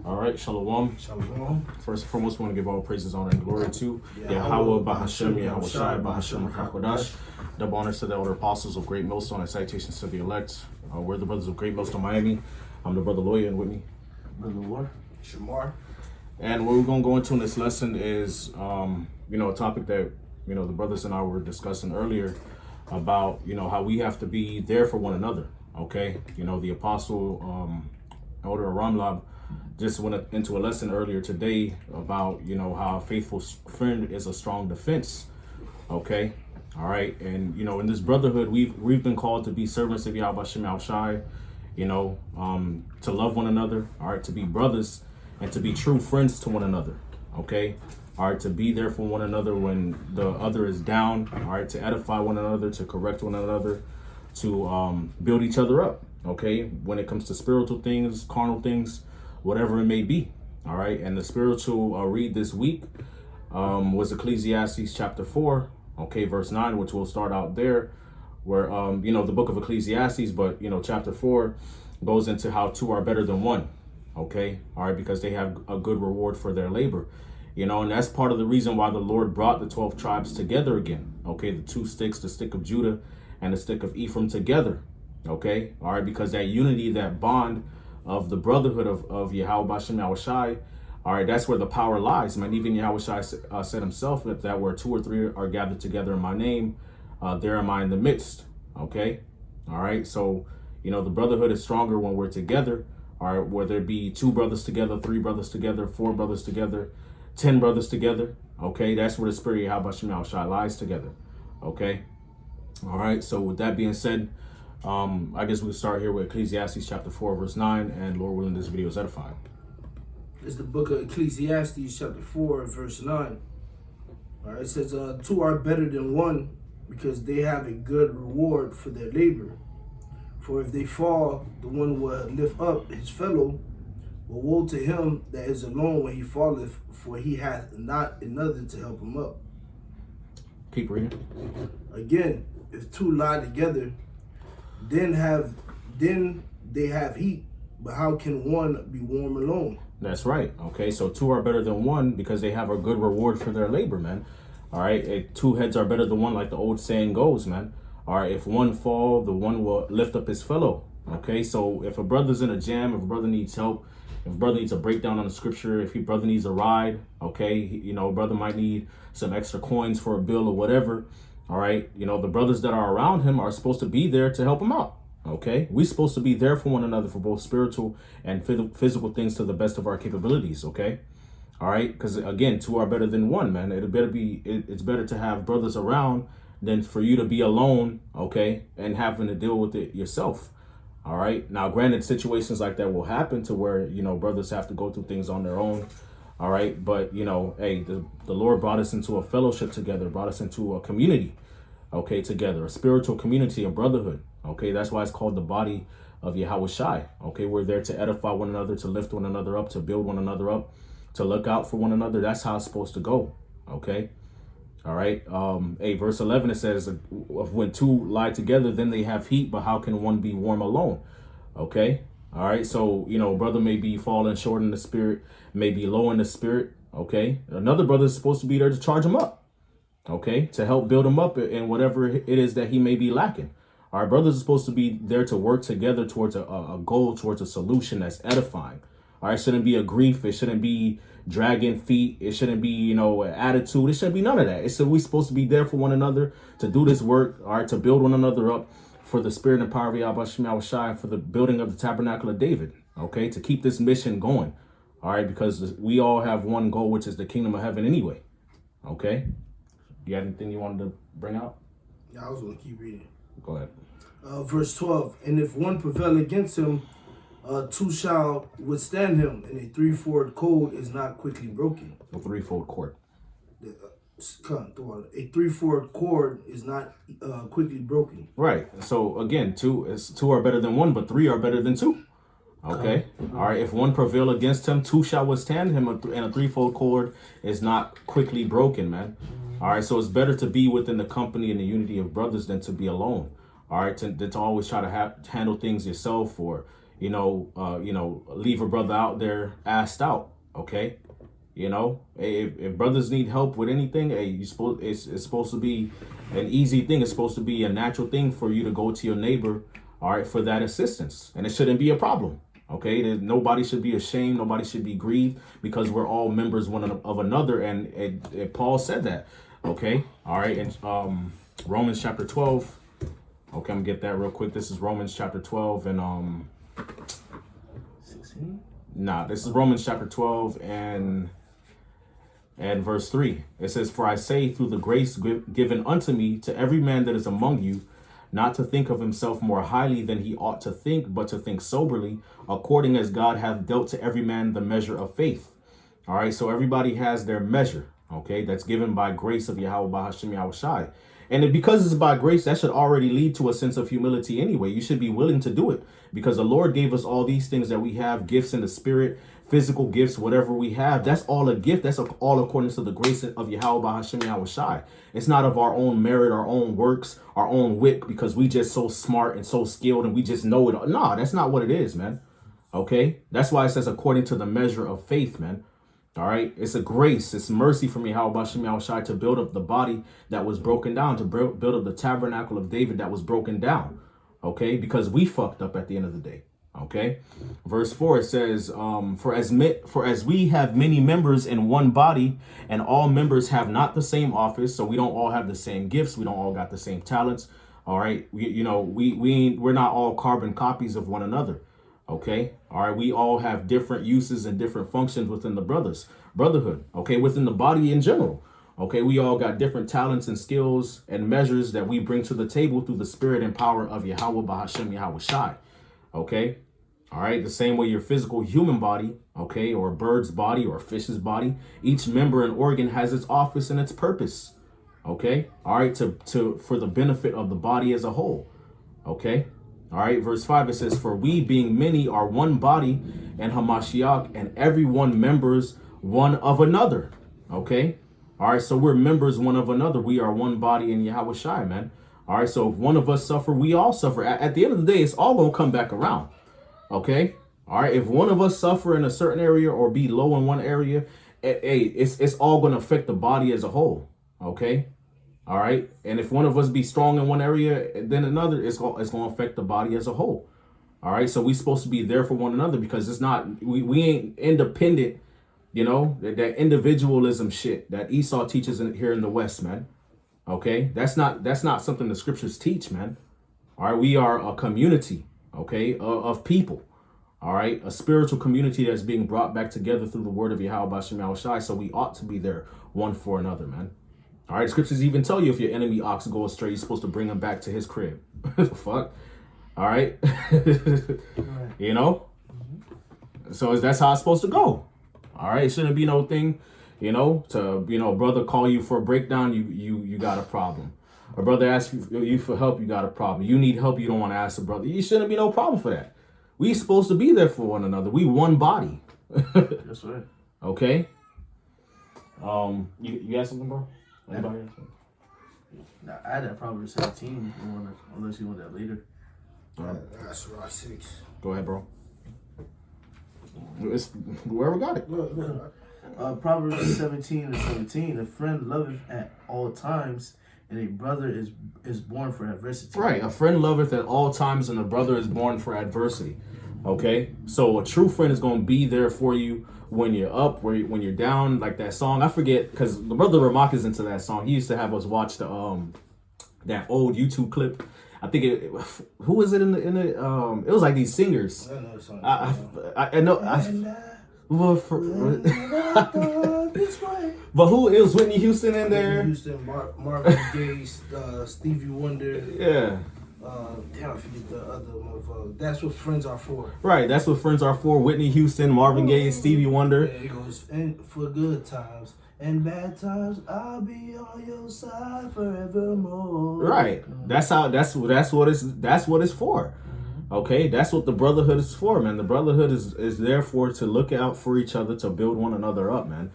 All right, Shalom. Shalom. First and foremost, we want to give all praises, honor, and glory to Yahweh, Bahashem, Yahweh Shai, Bahashem, Hakodash. Double honors to the elder apostles of Great Millstone and citations to the elect. We're the brothers of Great Millstone, Miami. I'm the brother Lawyer, and with me, Brother War. Shamar. And what we're going to go into in this lesson is, a topic that, the brothers and I were discussing earlier about, how we have to be there for one another. Okay. The apostle, Elder Ramlab, just went into a lesson earlier today about, how a faithful friend is a strong defense. Okay. All right. And, in this brotherhood, we've been called to be servants of Yahweh Shem Al Shai, to love one another. All right. To be brothers and to be true friends to one another. Okay. All right. To be there for one another when the other is down. All right. To edify one another, to correct one another, to build each other up. Okay. When it comes to spiritual things, carnal things, whatever it may be. All right. And the spiritual read this week was Ecclesiastes chapter 4, okay, verse 9, which we'll start out there, where, the book of Ecclesiastes, but, chapter 4 goes into how two are better than one. Okay. All right. Because they have a good reward for their labor, and that's part of the reason why the Lord brought the 12 tribes together again. Okay. The two sticks, the stick of Judah and the stick of Ephraim together. Okay. All right. Because that unity, that bond of the brotherhood of Yahweh Bashem Yahweh Shai, all right, that's where the power lies, man. Even Yahweh Shai said himself that where two or three are gathered together in my name, there am I in the midst. Okay. All right. So, the brotherhood is stronger when we're together. All right. Whether it be two brothers together, three brothers together, four brothers together, 10 brothers together. Okay. That's where the spirit of Yahweh Bashem Yahweh Shai lies together. Okay. All right. So with that being said, I guess we'll start here with Ecclesiastes chapter 4, verse 9, and Lord willing, this video is edified. It's the book of Ecclesiastes chapter 4, verse 9. All right, it says, two are better than one because they have a good reward for their labor. For if they fall, the one will lift up his fellow. But woe to him that is alone when he falleth, for he hath not another to help him up. Keep reading. Again, if two lie together, then they have heat, but how can one be warm alone? That's right. Okay, so two are better than one because they have a good reward for their labor, man. All right, two heads are better than one, like the old saying goes, man. All right, if one fall, the one will lift up his fellow. Okay, so if a brother's in a jam, if a brother needs help, if a brother needs a breakdown on the scripture, if your brother needs a ride, okay, a brother might need some extra coins for a bill or whatever. All right, the brothers that are around him are supposed to be there to help him out. Okay, we're supposed to be there for one another for both spiritual and physical things to the best of our capabilities. Okay, all right, because again, two are better than one, man. It's better to have brothers around than for you to be alone. Okay, and having to deal with it yourself. All right, now granted, situations like that will happen to where brothers have to go through things on their own. All right. But, hey, the Lord brought us into a fellowship together, brought us into a community, okay, together, a spiritual community, a brotherhood. Okay. That's why it's called the body of Yahweh Shai. Okay. We're there to edify one another, to lift one another up, to build one another up, to look out for one another. That's how it's supposed to go. Okay. All right. Verse 11, it says, when two lie together, then they have heat, but how can one be warm alone? Okay. All right, so, brother may be falling short in the spirit, may be low in the spirit, okay? Another brother is supposed to be there to charge him up, okay? To help build him up in whatever it is that he may be lacking. Our brothers are supposed to be there to work together towards a goal, towards a solution that's edifying. All right, it shouldn't be a grief. It shouldn't be dragging feet. It shouldn't be, an attitude. It shouldn't be none of that. We're supposed to be there for one another to do this work, all right, to build one another up, for the spirit and power of Yahweh Shem Yahweh Shai, for the building of the tabernacle of David, okay, to keep this mission going, all right, because we all have one goal, which is the kingdom of heaven anyway, okay? You have anything you wanted to bring out? Yeah, I was going to keep reading. Go ahead. Verse 12, and if one prevail against him, two shall withstand him, and a threefold cord is not quickly broken. A threefold cord. A threefold cord is not quickly broken. Right. So again, two are better than one, but three are better than two. Okay. All right. If one prevail against him, two shall withstand him, and a threefold cord is not quickly broken, man. All right. So it's better to be within the company and the unity of brothers than to be alone. All right. To always try to handle things yourself, or leave a brother out there assed out. Okay. If brothers need help with anything, hey, it's supposed to be an easy thing. It's supposed to be a natural thing for you to go to your neighbor, all right, for that assistance, and it shouldn't be a problem. Okay, nobody should be ashamed. Nobody should be grieved because we're all members one of another, and Paul said that. Okay, all right, and Romans chapter 12. Okay, I'm gonna get that real quick. This is Romans chapter 12 and 16. Nah, this is Romans chapter 12 and verse 3. It says, "For I say, through the grace given unto me, to every man that is among you, not to think of himself more highly than he ought to think, but to think soberly, according as God hath dealt to every man the measure of faith." All right, so everybody has their measure, okay, that's given by grace of Yahweh Bahashim Yahushai. And because it's by grace, that should already lead to a sense of humility anyway. You should be willing to do it because the Lord gave us all these things that we have, gifts in the spirit, physical gifts, whatever we have. That's all a gift. That's all according to the grace of Yahweh Bahashim Yahushai. It's not of our own merit, our own works, our own wit, because we just so smart and so skilled and we just know it. No, that's not what it is, man. Okay? That's why it says according to the measure of faith, man. All right, it's a grace, it's mercy from Yahweh Bashem Yahushai to build up the body that was broken down, to build up the tabernacle of David that was broken down. Okay, because we fucked up at the end of the day. Okay, verse 4, it says, for as we have many members in one body, and all members have not the same office, so we don't all have the same gifts, we don't all got the same talents. All right, we're not all carbon copies of one another. Okay. All right. We all have different uses and different functions within the brotherhood. Okay. Within the body in general. Okay. We all got different talents and skills and measures that we bring to the table through the spirit and power of Yahweh Bahashim Yahushai. Okay. All right. The same way your physical human body, okay, or a bird's body or a fish's body, each member and organ has its office and its purpose. Okay. All right. For the benefit of the body as a whole. Okay. All right, verse 5, it says, "For we being many are one body and Hamashiach, and every one members one of another." Okay. All right. So we're members one of another. We are one body in Yahushai, man. All right. So if one of us suffer, we all suffer. At the end of the day, it's all going to come back around. Okay. All right. If one of us suffer in a certain area or be low in one area, it's all going to affect the body as a whole. Okay. All right. And if one of us be strong in one area, then another, it's going to affect the body as a whole. All right. So we're supposed to be there for one another because it's not, we ain't independent, that individualism shit that Esau teaches here in the West, man. Okay. That's not something the scriptures teach, man. All right. We are a community, okay, of people. All right. A spiritual community that's being brought back together through the word of Yahweh Bashem Yahushai. So we ought to be there one for another, man. All right, scriptures even tell you if your enemy ox go astray, you're supposed to bring him back to his crib. Fuck. All right. So that's how it's supposed to go. All right. It shouldn't be no thing, brother call you for a breakdown. You got a problem. A brother asks you for help. You got a problem. You need help. You don't want to ask a brother. You shouldn't be no problem for that. We supposed to be there for one another. We one body. That's right. Okay. You got something, bro? Anybody else? Nah, I had that problem with 17, unless you want that later. That's Ross 6. Go ahead, bro. It's whoever got it. Proverbs 17:17. A friend loveth at all times, and a brother is born for adversity. Right. A friend loveth at all times, and a brother is born for adversity. Okay. So a true friend is going to be there for you when you're up, when you're down, like that song. I forget, because the brother Ramak is into that song. He used to have us watch the that old YouTube clip. I think who was it in the it was like these singers. I know. But who? It was Whitney Houston in there. Whitney Houston, Marvin Gaye, Stevie Wonder. Yeah. Damn, I forget the other motherfucker. That's what friends are for. Right, that's what friends are for. Whitney Houston, Marvin Gaye, Stevie Wonder. Yeah, it goes, and for good times and bad times, I'll be on your side forevermore. Right. That's what it's for. Okay, that's what the brotherhood is for, man. The brotherhood is therefore to look out for each other, to build one another up, man.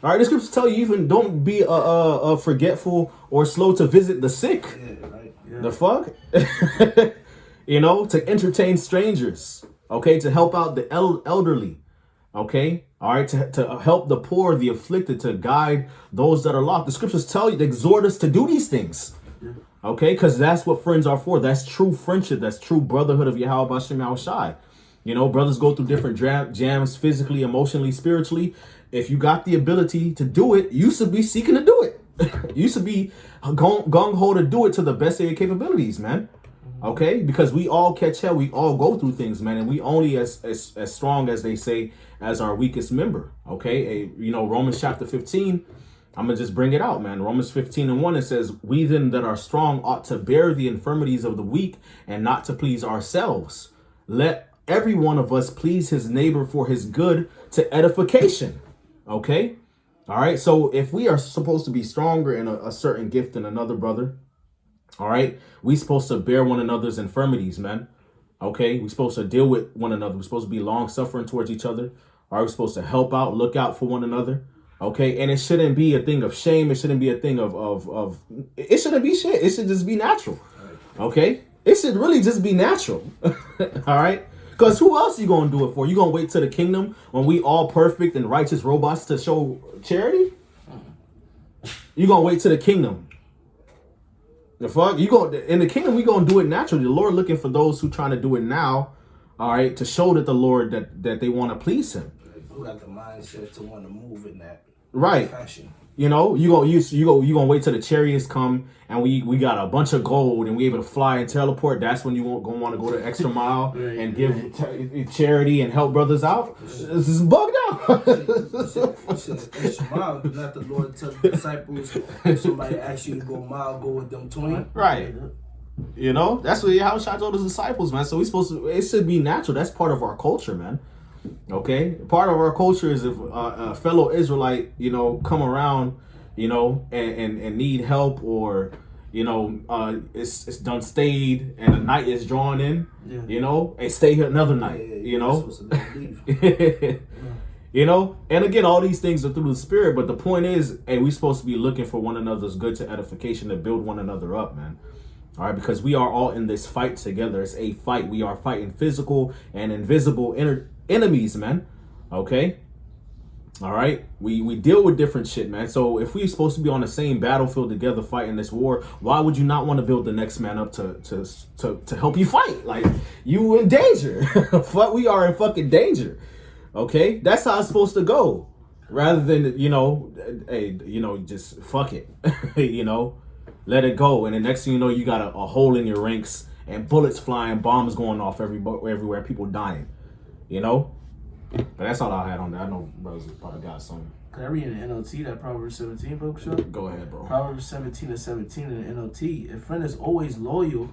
All right, the scriptures tell you even don't be forgetful or slow to visit the sick. Yeah, right. Yeah. The fuck? To entertain strangers. okay, to help out the elderly, okay, all right, to help the poor, the afflicted, to guide those that are lost. The scriptures tell you, they exhort us to do these things, okay, because that's what friends are for. That's true friendship. That's true brotherhood of Yahweh Bashem Yahushai. You know, brothers go through different jams physically, emotionally, spiritually. If you got the ability to do it, you should be seeking to do it. You should be gung-ho to do it to the best of your capabilities, man. Okay? Because we all catch hell. We all go through things, man. And we only as strong, as they say, as our weakest member. Okay? You know, Romans chapter 15, I'm going to just bring it out, man. Romans 15:1, it says, we then that are strong ought to bear the infirmities of the weak and not to please ourselves. Let every one of us please his neighbor for his good to edification. Okay? All right. So if we are supposed to be stronger in a certain gift than another brother, all right, we supposed to bear one another's infirmities, man. Okay? We're supposed to deal with one another. We're supposed to be long suffering towards each other. All right? We're supposed to help out, look out for one another. Okay? And it shouldn't be a thing of shame. It shouldn't be a thing of it shouldn't be shit. It should just be natural. Okay? It should really just be natural. All right? Because who else you going to do it for? You going to wait till the kingdom when we all perfect and righteous robots to show charity? You going to wait till the kingdom. The fuck? In the kingdom, we going to do it naturally. The Lord looking for those who trying to do it now, all right, to show that the Lord, that they want to please him. Who got the mindset to want to move in that fashion? You know, you gonna wait till the chariots come and we got a bunch of gold and we able to fly and teleport. That's when you gonna want to go the extra mile and give charity and help brothers out. This is bugged out. You said extra mile. Not the Lord tell the disciples, if somebody asks you to go a mile, go with them 20. Right. You know, that's what Yahushua told his disciples, man. So we supposed to. It should be natural. That's part of our culture, man. Okay, part of our culture is if a fellow Israelite, you know, come around, you know, and need help, or you know, it's done stayed and a night is drawn in, you know, and stay here another night, you know, you know, and again, all these things are through the spirit, but the point is, hey, we supposed to be looking for one another's good to edification, to build one another up, man. All right, because we are all in this fight together. It's a fight. We are fighting physical and invisible enemies, man. Okay. All right. We deal with different shit, man. So if we're supposed to be on the same battlefield together fighting this war, why would you not want to build the next man up to help you fight? Like, you in danger. We are in fucking danger. Okay. That's how it's supposed to go. Rather than, you know, hey, you know, just fuck it. You know, let it go. And the next thing you know, you got a hole in your ranks and bullets flying, bombs going off everywhere, people dying. You know? But that's all I had on that. I know brothers probably got something. Can I read in the NLT that Proverbs 17 book, show? Go ahead, bro. Proverbs 17:17 in the NLT. A friend is always loyal,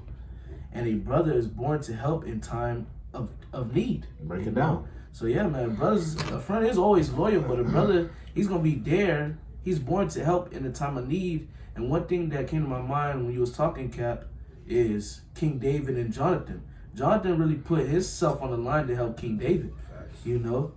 and a brother is born to help in time of need. Break it down. So yeah, man, a friend is always loyal, but a brother, he's gonna be there. He's born to help in the time of need. And one thing that came to my mind when you was talking, Cap, is King David and Jonathan. Jonathan really put himself on the line to help King David. You know,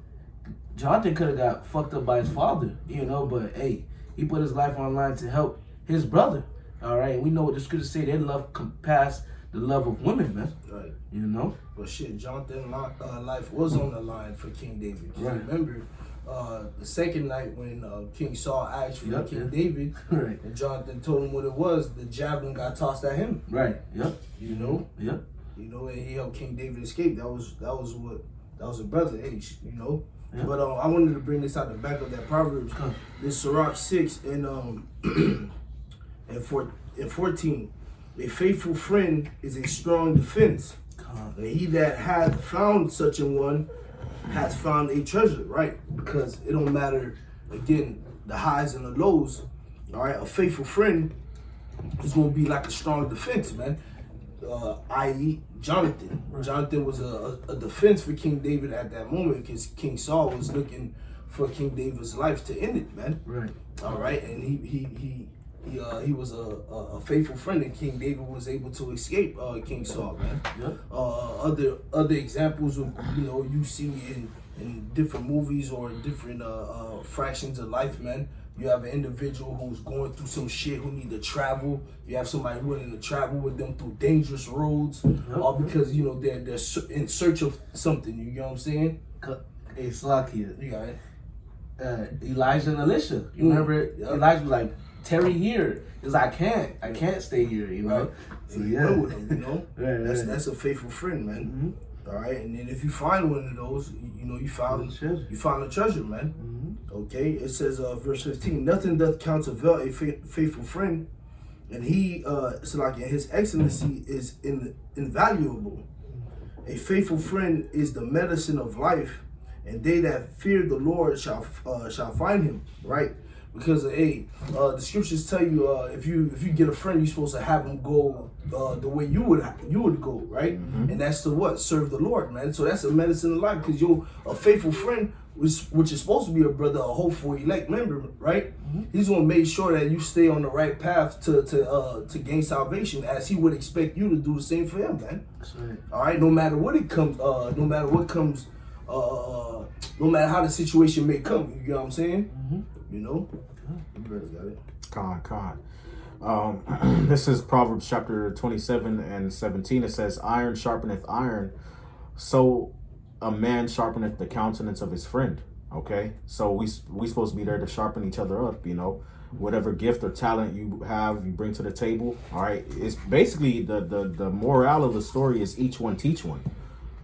Jonathan could have got fucked up by his father, you know, but hey, he put his life on the line to help his brother. All right, and we know what the scriptures say, their love compass the love of women, man. Right. You know? But shit, Jonathan's life was on the line for King David. Right. Remember, the second night when King Saul asked for King David, right, and Jonathan told him what it was, the javelin got tossed at him. Right. Yep. You know? Yep. You know, and he helped King David escape. That was a brother, you know. Yeah. But I wanted to bring this out the back of that Proverbs. This Sirach 6 and 14. A faithful friend is a strong defense. And he that hath found such a one has found a treasure, right? Because it don't matter, again, the highs and the lows. All right, a faithful friend is going to be like a strong defense, man. I.e. Jonathan. Jonathan was a defense for King David at that moment because King Saul was looking for King David's life to end it, man. Right. All right, and he was a faithful friend, and King David was able to escape King Saul, man. Yep. Other examples of, you know, you see in different movies or different fractions of life, man. You have an individual who's going through some shit who need to travel. You have somebody willing to travel with them through dangerous roads, all because you know they're in search of something. You know what I'm saying? Hey, Slakia. You got it. Elijah and Elisha. You remember Elijah was like, tarry here. Because I can't stay here, you know. Right. So And yeah. you with them, you know. Right. That's a faithful friend, man. All right, and then if you find one of those, you know you found a treasure, man. Okay, it says verse 15, nothing doth countervail a faithful friend, and he so like his excellency is invaluable. A faithful friend is the medicine of life, and they that fear the Lord shall find him. Right? Because the scriptures tell you if you get a friend, you're supposed to have him go the way you would go, right? And that's to what? Serve the Lord, man. So that's a medicine of life, because you're a faithful friend, which is supposed to be a brother, a hopeful elect member, right? He's gonna make sure that you stay on the right path to gain salvation, as he would expect you to do the same for him, man. That's right. All right, no matter what it comes, no matter what comes, no matter how the situation may come, you know what I'm saying? You know, you brothers got it. Con. This is Proverbs chapter 27 and 17. It says, iron sharpeneth iron, so a man sharpeneth the countenance of his friend. Okay, so we supposed to be there to sharpen each other up, you know. Whatever gift or talent you have, you bring to the table. All right, it's basically the morale of the story is each one teach one.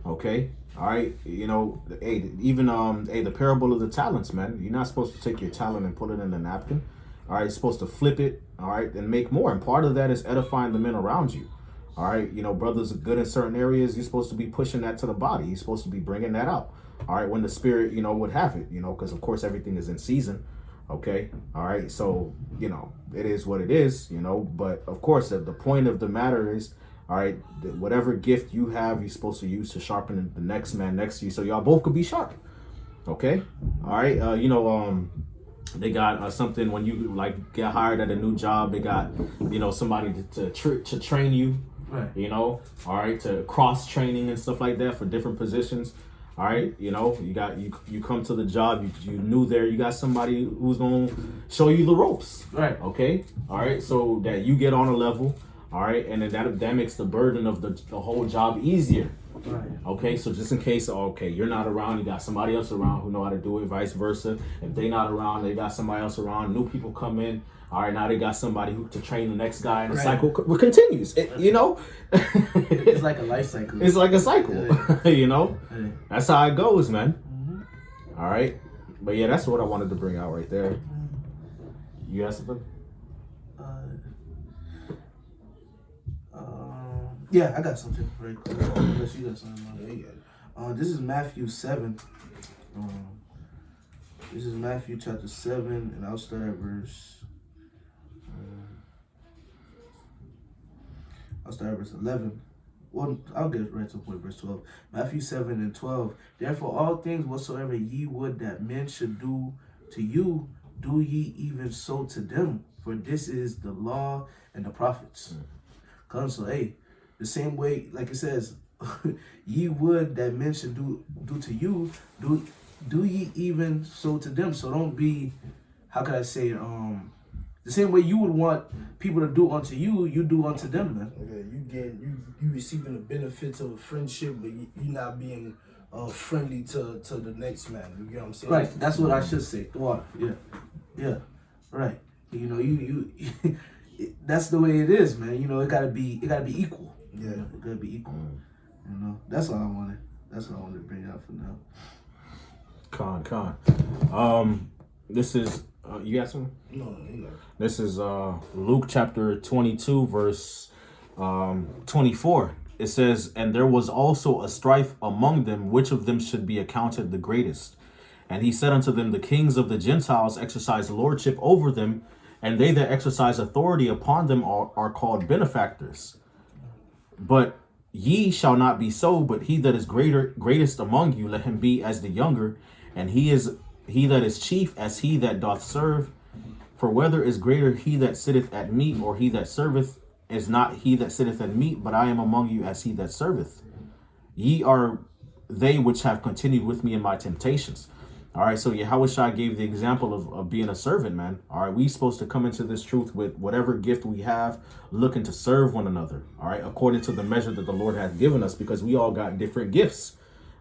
Okay. All right, you know, even the parable of the talents, man. You're not supposed to take your talent and put it in a napkin. All right, you're supposed to flip it, all right, and make more. And part of that is edifying the men around you. All right, you know, brothers are good in certain areas. You're supposed to be pushing that to the body. You're supposed to be bringing that out. All right, when the Spirit, you know, would have it, you know, because of course everything is in season. Okay, all right, so you know it is what it is, you know. But of course, the point of the matter is, all right, whatever gift you have, you're supposed to use to sharpen the next man next to you, so y'all both could be sharp. Okay, all right. You know, they got something when you like get hired at a new job. They got, you know, somebody to train you. Right. You know, all right, to cross training and stuff like that for different positions. All right, you know, you come to the job, you new there, you got somebody who's gonna show you the ropes. Right. Okay. All right, so that you get on a level. All right, and then that makes the burden of the whole job easier. Right. Okay, so just in case, okay, you're not around, you got somebody else around who know how to do it, vice versa. If they not around, they got somebody else around. New people come in. All right, now they got somebody who to train the next guy, and the cycle continues. You know, It's like a life cycle. it's like a cycle. You know, Yeah. that's how it goes, man. All right, but yeah, that's what I wanted to bring out right there. You got something? Yeah, I got something very quick. Unless you got something. Yeah, you got it. This is Matthew 7. This is Matthew chapter 7, and I'll start at verse. I'll start at verse 11. Well, I'll get right to the point, verse 12. Matthew 7 and 12. Therefore, all things whatsoever ye would that men should do to you, do ye even so to them. For this is the law and the prophets. So, hey, the same way, like it says, ye would that men should do to you, do ye even so to them. So don't be, how could I say, the same way you would want people to do unto you, you do unto them, man. Okay, you receiving the benefits of a friendship, but you not being friendly to the next man. You get what I'm saying? Right, that's what I should say. Water, yeah, right. You know, you that's the way it is, man. You know, it gotta be equal. Yeah, you know, it gotta be equal. You know, that's all I wanted. That's all I wanted to bring out for now. Con. This is you got some? no. This is Luke chapter 22, verse 24. It says, and there was also a strife among them, which of them should be accounted the greatest. And he said unto them, the kings of the Gentiles exercise lordship over them, and they that exercise authority upon them are called benefactors. But ye shall not be so, but he that is greatest among you, let him be as the younger, and he that is chief as he that doth serve. For whether is greater he that sitteth at meat, or he that serveth, is not he that sitteth at meat, but I am among you as he that serveth. Ye are they which have continued with me in my temptations. All right, so Yahushua gave the example of being a servant, man. All right, we supposed to come into this truth with whatever gift we have, looking to serve one another, all right, according to the measure that the Lord has given us, because we all got different gifts.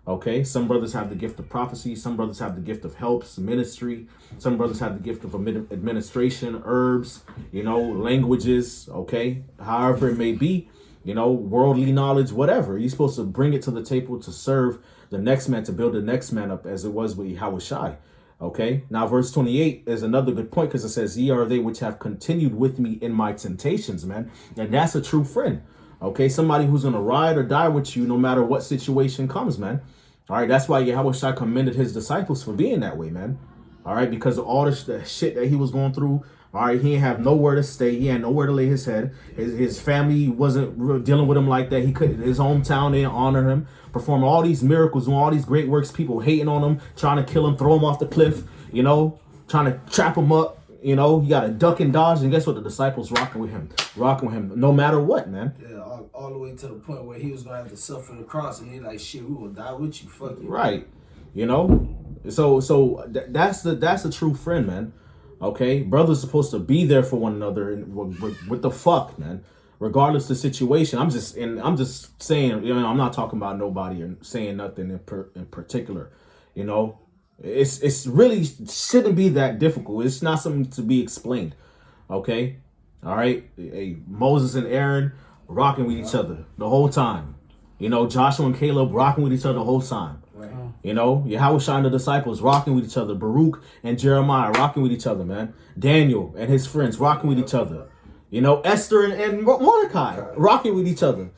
Okay, some brothers have the gift of prophecy, some brothers have the gift of helps, ministry, some brothers have the gift of administration, herbs, languages, okay, however it may be, worldly knowledge, whatever. You're supposed to bring it to the table to serve the next man, to build the next man up, as it was with Yahushua. Okay, now verse 28 is another good point, because it says, ye are they which have continued with me in my temptations, man. And that's a true friend. Okay, somebody who's going to ride or die with you no matter what situation comes, man. All right, that's why Yahushua commended his disciples for being that way, man. All right, because of all the shit that he was going through. All right, he didn't have nowhere to stay. He had nowhere to lay his head. His family wasn't dealing with him like that. He couldn't. His hometown didn't honor him. Perform all these miracles, doing all these great works. People hating on him, trying to kill him, throw him off the cliff. Trying to trap him up. You got to duck and dodge. And guess what? The disciples rocking with him, no matter what, man. Yeah, all the way to the point where he was gonna have to suffer the cross, and they like, shit, we gonna die with you, fuck it. Right, So that's the true friend, man. Okay, brothers supposed to be there for one another, and with the fuck, man. Regardless of the situation, I'm just saying, I'm not talking about nobody or saying nothing in particular, It's really shouldn't be that difficult. It's not something to be explained. Okay, all right. Hey, Moses and Aaron rocking with each other the whole time. Joshua and Caleb rocking with each other the whole time. Right. Yahushua and the disciples rocking with each other. Baruch and Jeremiah rocking with each other, man. Daniel and his friends rocking with each other. Esther and Mordecai rocking with each other.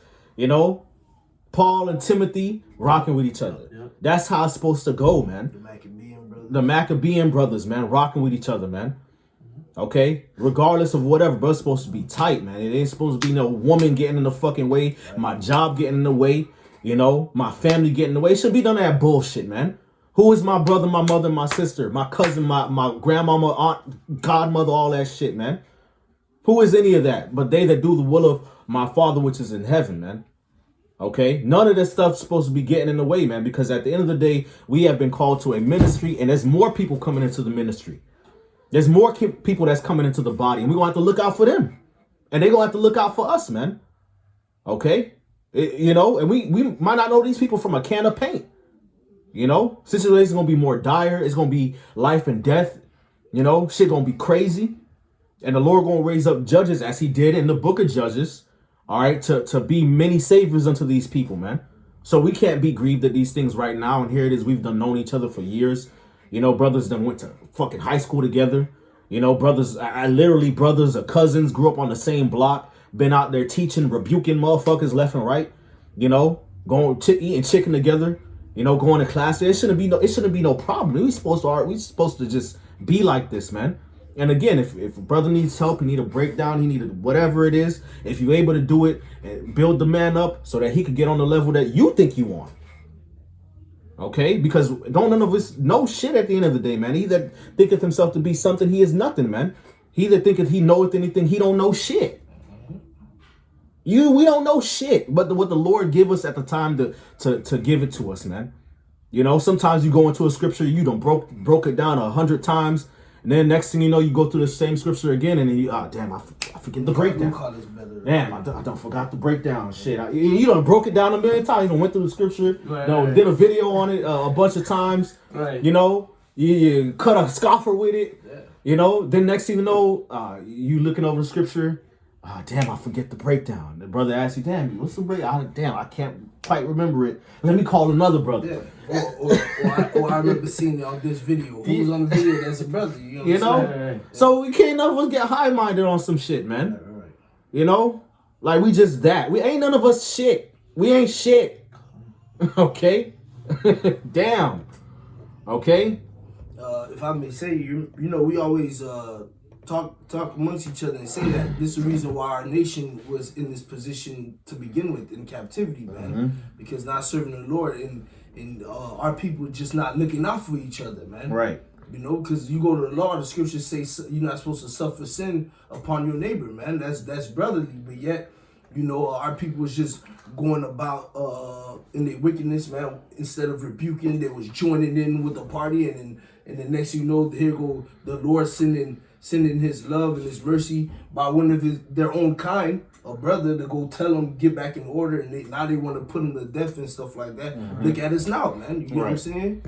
Paul and Timothy rocking with each other. Yep. That's how it's supposed to go, man. The Maccabean brothers, man, rocking with each other, man. Okay? Regardless of whatever, bro, it's supposed to be tight, man. It ain't supposed to be no woman getting in the fucking way, my job getting in the way, my family getting in the way. It should be none of that bullshit, man. Who is my brother, my mother, my sister, my cousin, my grandmama, aunt, godmother, all that shit, man? Who is any of that? But they that do the will of my Father which is in heaven, man. Okay? None of this stuff's supposed to be getting in the way, man, because at the end of the day, we have been called to a ministry, and there's more people coming into the ministry. There's more people that's coming into the body, and we're going to have to look out for them. And they're going to have to look out for us, man. Okay? And we might not know these people from a can of paint. Situation's going to be more dire. It's going to be life and death. Shit going to be crazy. And the Lord going to raise up judges, as he did in the book of Judges, all right, to be many saviors unto these people, man. So we can't be grieved at these things right now. And here it is. We've done known each other for years. Brothers done went to fucking high school together. Brothers, brothers or cousins grew up on the same block, been out there teaching, rebuking motherfuckers left and right, going eating chicken together, going to class. It shouldn't be no problem. We supposed to just be like this, man. And again, if a brother needs help, he need a breakdown, he need whatever it is, if you're able to do it, and build the man up so that he could get on the level that you think you want. Okay? Because don't none of us know shit at the end of the day, man. He that thinketh himself to be something, he is nothing, man. He that thinketh he knoweth anything, he don't know shit. We don't know shit, but what the Lord give us at the time to give it to us, man. Sometimes you go into a scripture, you done broke it down 100 times, and then next thing you know, you go through the same scripture again, and then you, damn, I forget the breakdown. Damn, I done forgot the breakdown. Shit, you done broke it down a million times. You done went through the scripture, right. Did a video on it a bunch of times. Right. You cut a scoffer with it. Yeah. Then next thing you know, you looking over the scripture. Damn, I forget the breakdown. The brother asks you, damn, what's the breakdown? Damn, I can't quite remember it. Let me call another brother. Yeah. Or I remember seeing on this video. Who's on the video that's a brother? You know? Right. So we can't none of us get high-minded on some shit, man. Right. Like we just that. We ain't none of us shit. We ain't shit. Okay? Damn. Okay? If I may say, we always talk amongst each other and say that this is the reason why our nation was in this position to begin with, in captivity, man. Mm-hmm. Because not serving the Lord and our people just not looking out for each other, man. Right. Because you go to the law, the scriptures say you're not supposed to suffer sin upon your neighbor, man. That's brotherly, but yet You know, our people was just going about in their wickedness, man. Instead of rebuking, they was joining in with the party, and the next thing you know, here go the Lord sending His love and His mercy by one of their own kind, a brother, to go tell them get back in order, and now they want to put them to death and stuff like that. Look at us now, man. You know what I'm saying?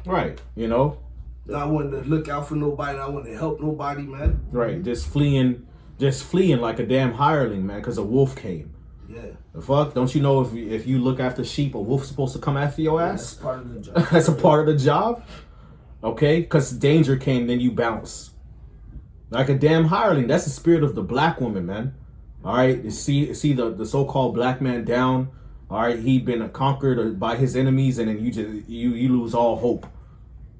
Right. You know. Not wanting to look out for nobody, not wanting to help nobody, man. Right. Just fleeing like a damn hireling, man, because a wolf came. Yeah. The fuck? Don't you know if you look after sheep, a wolf's supposed to come after your ass? That's part of the job. That's a part of the job. Okay? Because danger came, then you bounce. Like a damn hireling. That's the spirit of the black woman, man. All right? You see the so-called black man down. All right? He been conquered by his enemies, and then you lose all hope.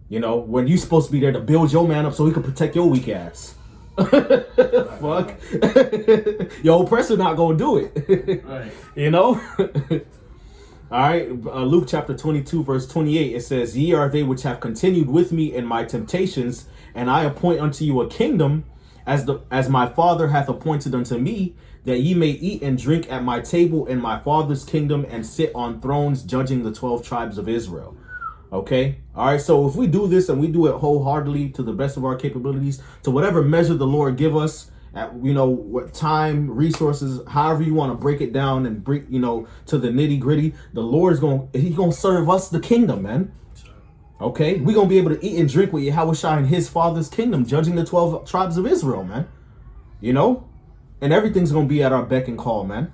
You know, when you supposed to be there to build your man up so he can protect your weak ass. Fuck. Your oppressor not gonna do it. Right. You know? All right. Luke chapter 22 verse 28, it says, "Ye are they which have continued with me in my temptations, and I appoint unto you a kingdom as my Father hath appointed unto me, that ye may eat and drink at my table in my Father's kingdom, and sit on thrones judging the 12 tribes of Israel." Okay. All right. So if we do this and we do it wholeheartedly to the best of our capabilities, to whatever measure the Lord give us, at, you know, what time, resources, however you want to break it down and break, you know, to the nitty gritty, the Lord is He's going to serve us the kingdom, man. Okay. We're going to be able to eat and drink with Yahushua in His Father's kingdom, judging the 12 tribes of Israel, man. You know, and everything's going to be at our beck and call, man.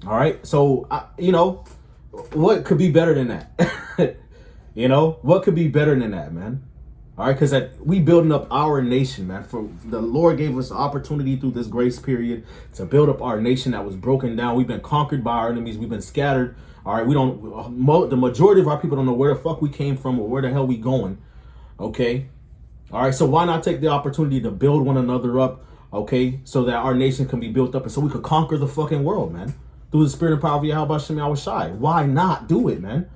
All right. So, you know, what could be better than that? You know, what could be better than that, man? All right, because we building up our nation, man. For the Lord gave us the opportunity through this grace period to build up our nation that was broken down. We've been conquered by our enemies. We've been scattered. All right, the majority of our people don't know where the fuck we came from or where the hell we going. Okay. All right, so why not take the opportunity to build one another up, okay, so that our nation can be built up and so we could conquer the fucking world, man, through the spirit and power of Yahweh Shem Yahushai. Why not do it, man?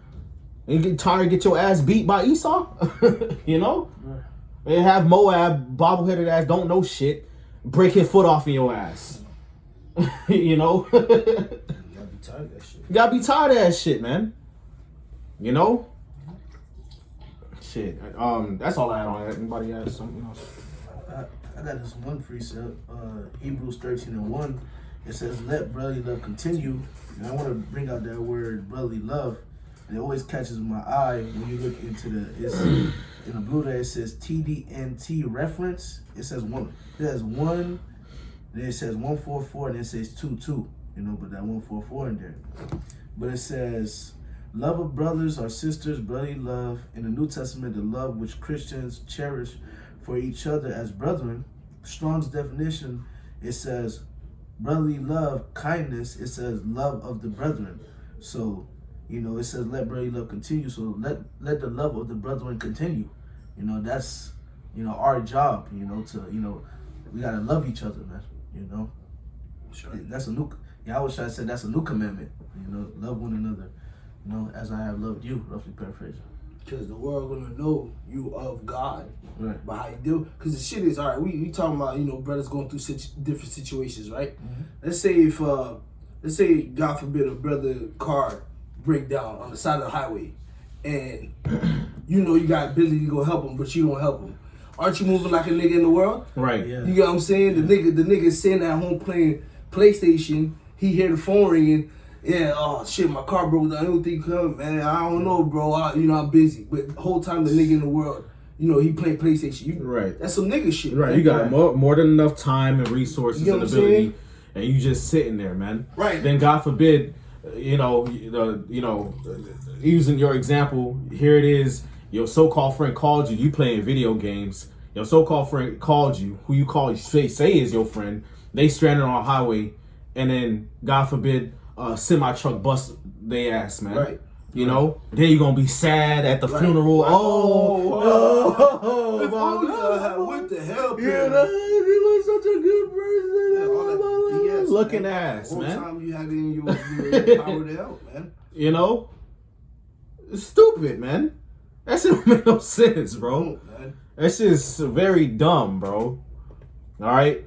And get tired, get your ass beat by Esau, you know? And have Moab, bobbleheaded ass, don't know shit, break his foot off in your ass. You know? You gotta be tired of that shit. You gotta be tired of that shit, man. You know? Shit. That's all I had on that. Anybody has something else? I got this one precept, Hebrews 13:1. It says, "Let brotherly love continue." And I want to bring out that word, brotherly love. It always catches my eye when you look into it's in the blue there. It says TDNT reference. It says one. It has one. Then it says 144, and it says 22. You know, but that 144 in there. But it says love of brothers or sisters, brotherly love. In the New Testament, the love which Christians cherish for each other as brethren. Strong's definition. It says brotherly love, kindness. It says love of the brethren. So, you know, it says let brotherly love continue. So let the love of the brethren continue. You know, that's, you know, our job, you know, to, you know, we gotta love each other, man. You know. Sure. That's a new, Yahweh said that's a new commandment. You know, love one another, you know, as I have loved you, roughly paraphrasing. Because the world gonna know you of God. Right. By how you do. Because the shit is, all right, we talking about, you know, brothers going through different situations, right? Mm-hmm. Let's say, God forbid, a brother car break down on the side of the highway, and you know you got ability to go help him, but you don't help him. Aren't you moving like a nigga in the world? Right. Yeah. You get what I'm saying? The nigga sitting at home playing PlayStation. He hear the phone ringing. Yeah, oh shit, my car broke down. I don't think come, man. I don't know, bro. I'm busy. But the whole time the nigga in the world, you know, he playing PlayStation. Right. That's some nigga shit. Right. Man. You got more than enough time and resources You know and what I'm ability, saying? and you just sitting there, man. Right. Then God forbid, using your example, here it is. Your so-called friend called you. You playing video games. Your so-called friend called you, who you call say is your friend. They stranded on a highway, and then God forbid, semi truck bust they ass, man. Right. You know, then you're gonna be sad at the funeral. Right. Oh, what the hell, you know, he was such a good person. BS, looking man. ass, All man. time you had in your power to help, man. You know, it's stupid, man. That shit don't make no sense, bro. Man. That shit's very dumb, bro. All right.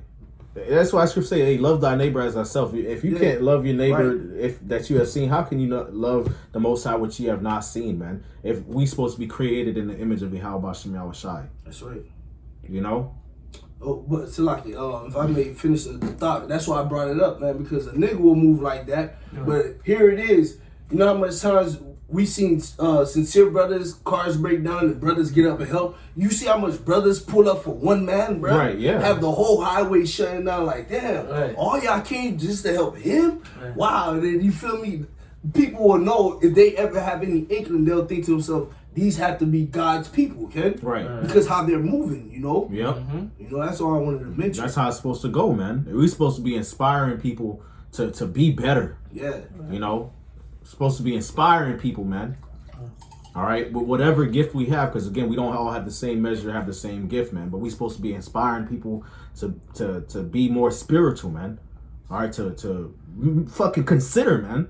That's why scripture say, "Hey, love thy neighbor as thyself." If you can't love your neighbor, if that you have seen, how can you not love the Most High which you have not seen, man? If we supposed to be created in the image of Yahweh Hashem Yahweh Shai, That's right. you know. Oh, but Salaki, if I may finish the thought, that's why I brought it up, man, because a nigga will move like that. But here it is. You know how much times we seen sincere brothers, cars break down and brothers get up and help. You see how much brothers pull up for one man, bro? Right, yeah. Have the whole highway shutting down like, damn, Right. all y'all came just to help him? Right. Wow, then you feel me? People will know if they ever have any inkling, they'll think to themselves, these have to be God's people, okay? Right. Because how they're moving, you know? Yep. You know, that's all I wanted to mention. That's how it's supposed to go, man. We're supposed to be inspiring people to be better. Yeah. You know, supposed to be inspiring people, man. All right, but whatever gift we have, because again, we don't all have the same measure, have the same gift, man. But we're supposed to be inspiring people to be more spiritual, man. All right, to fucking consider, man.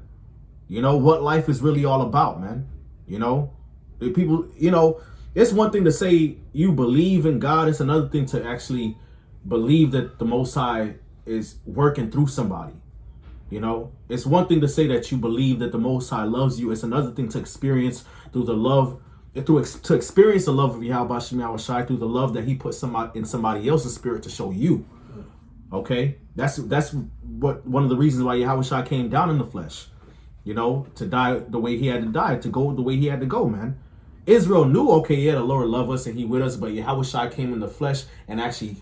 You know what life is really all about, man. You know, the people. You know, it's one thing to say you believe in God. It's another thing to actually believe that the Most High is working through somebody. You know, it's one thing to say that you believe that the Most High loves you. It's another thing to experience through the love, to experience the love of Yahweh Shem Yahweh Shai through the love that He put in somebody else's spirit to show you. Okay, that's what one of the reasons why Yahweh Shai came down in the flesh. You know, to die the way He had to die, to go the way He had to go, man. Israel knew, okay, yeah, the Lord loved us and He with us, but Yahweh Shai came in the flesh and actually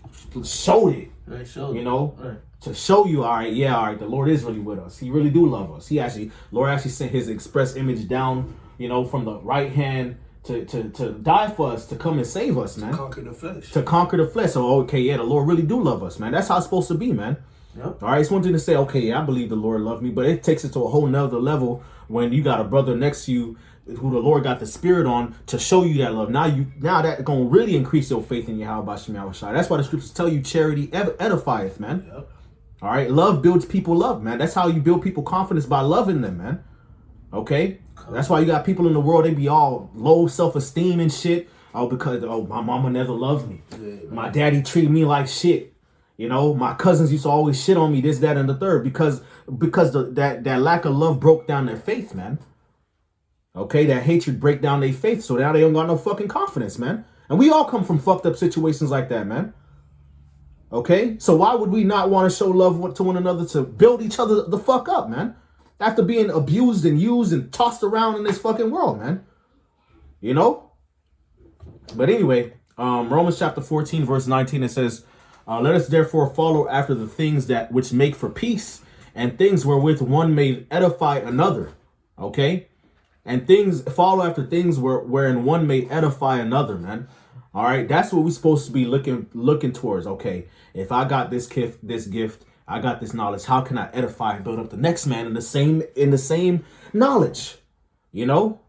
showed it. Right, showed You know. Right. To show you, all right, the Lord is really with us. He really do love us. Lord actually sent His express image down, you know, from the right hand to die for us, to come and save us, man. Conquer the flesh. To conquer the flesh. So, okay, yeah, the Lord really do love us, man. That's how it's supposed to be, man. Yep. All right, it's one thing to say, okay, yeah, I believe the Lord loved me, but it takes it to a whole nother level when you got a brother next to you who the Lord got the Spirit on to show you that love. Now that gonna really increase your faith in Yahweh Shem Yahweh Shai. That's why the scriptures tell you charity edifieth, man. Yep. All right, love builds people love, man. That's how you build people confidence, by loving them, man. Okay, that's why you got people in the world, they be all low self-esteem and shit. Oh, because my mama never loved me. Yeah, my daddy treated me like shit. You know, my cousins used to always shit on me, this, that, and the third, because that lack of love broke down their faith, man. Okay, that hatred break down their faith, so now they don't got no fucking confidence, man. And we all come from fucked up situations like that, man. Okay, so why would we not want to show love to one another, to build each other the fuck up, man? After being abused and used and tossed around in this fucking world, man. You know? But anyway, Romans chapter 14, verse 19, it says, let us therefore follow after the things that which make for peace, and things wherewith one may edify another. Okay? And follow after things wherein one may edify another, man. All right, that's what we're supposed to be looking towards. Okay, if I got this gift, I got this knowledge. How can I edify and build up the next man in the same knowledge? You know,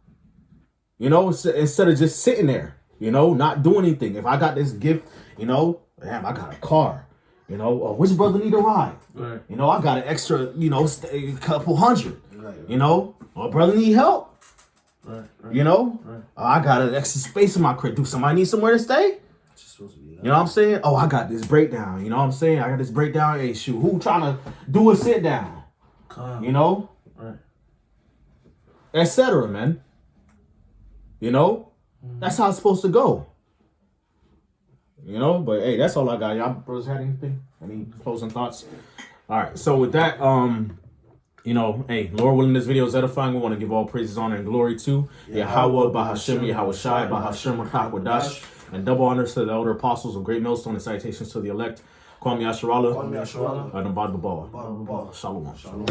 instead of just sitting there, you know, not doing anything. If I got this gift, you know, damn, I got a car. You know, which brother need a ride? Right. You know, I got an extra, you know, a couple hundred. Right. You know, or brother need help. Right. You know, I got an extra space in my crib. Do somebody need somewhere to stay? It's supposed to be You know what I'm saying? Oh, I got this breakdown. You know what I'm saying? I got this breakdown. Hey, shoot, who trying to do a sit down? Calm. You know, Right. etc. Man. You know, that's how it's supposed to go. You know, but hey, that's all I got. Y'all brothers had anything? Any closing thoughts? All right. So with that, you know, hey, Lord willing, this video is edifying. We want to give all praises, honor, and glory to Yahweh, Bahashem, Yahweh Shai, Bahashem, Rakakwadash, and double honors to the elder apostles of Great Millstone and salutations to the elect. Kwame Asherala, Kwame Asherala. Adam Badbabal. Ball. Shalom. Shalom.